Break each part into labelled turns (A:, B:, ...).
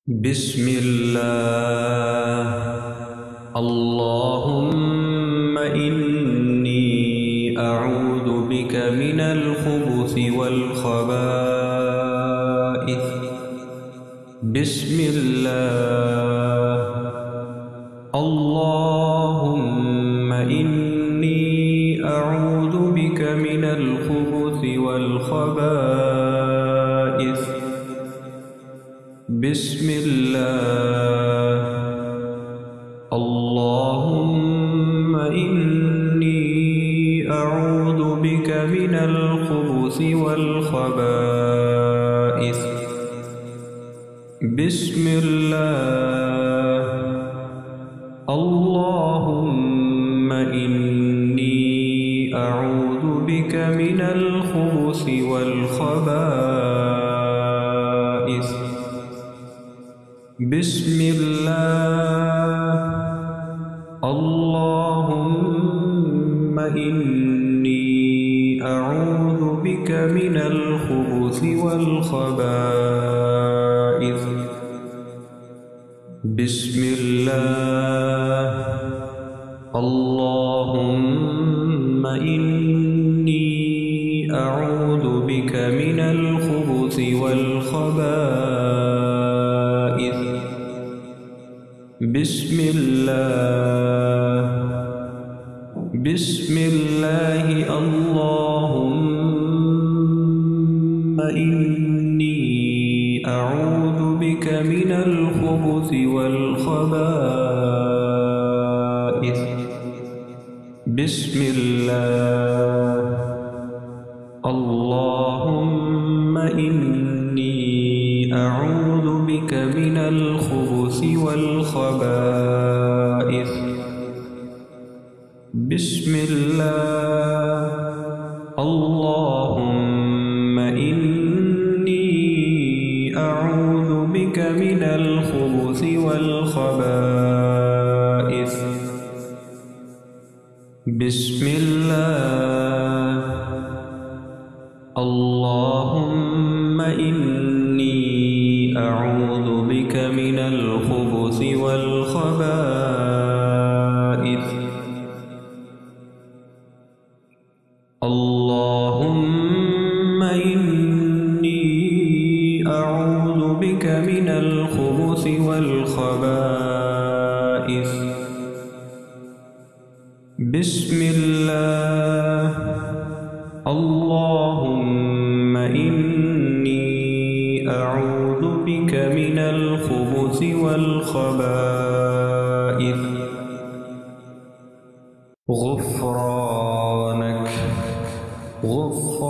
A: बिस्मिल्लाह। अल्लाहुम्मा इन्नी अऊज़ु बिका मिनल खुबुसि वल खबाइस। बिस्मिल्लाह। अल्लाहुम्मा इन्नी अऊज़ु बिका मिनल खुबुसि वल खबाइस। बिस्मिल्लाह। अल्लाहुम्मा इन्नी अऊज़ु बिका मिनल खुबुसि वल खबाइस। बिस्मिल्लाह। अल्लाहुम्मा इन्नी अऊज़ु बिका मिनल खुबुसि वल खबाइस। बिस्मिल्लाह। अल्लाहुम्मा इन्नी अऊज़ु बिका मिनल खुबुसि वल खबाइस। बिस्मिल्लाह। अल्लाहुम्मा इन्नी अऊज़ु बिका मिनल खुबुसि वल खबाइस। बिस्मिल्लाह। बिस्मिल्लाहि अल्लाहुम्मा इन्नी अऊज़ु बिका मिनल खुबुसि वल खबाइस। बिस्मिल्लाह। अल्लाहुम्मा इन्नी अऊज़ु बिका मिनल खुबुसि वल खबाइस। बिस्मिल्लाह। अल्लाहुम्मा इन्नी अऊज़ु बिका मिनल खुबुसि वल खबाइस। बिस्मिल्लाह। अल्लाहुम्मा इन्नी अऊज़ु बिका मिनल खुबुसि वल खबाइस। अल्लाहुम्मा इन्नी अऊज़ु बिका मिनल खुबुसि वल खबाइस। बिस्मिल्लाह। अल्लाहुम्मा इन्नी अऊज़ु बिका मिनल खुबुसि वल खबाइस। गुफ़्रानक गुफ़्रानक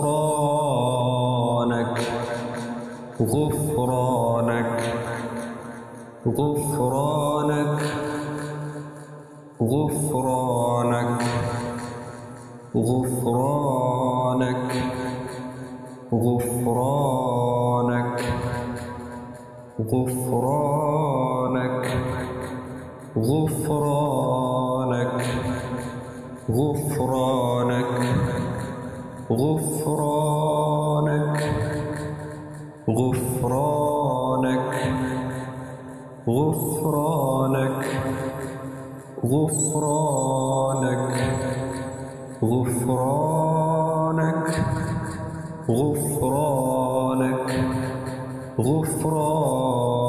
A: गुफ़्रानक गुफ़्रानक गुफ़्रानक गुफ़्रानक गुफ़्रानक गुफ़्रानक गुफ़्रानक गुफ़्रानक गुफ़्रानक गुफ़्रानक गुफ़्रानक गुफ़्रानक गुफ़्रानक गुफ़्रानक गुफ़्रानक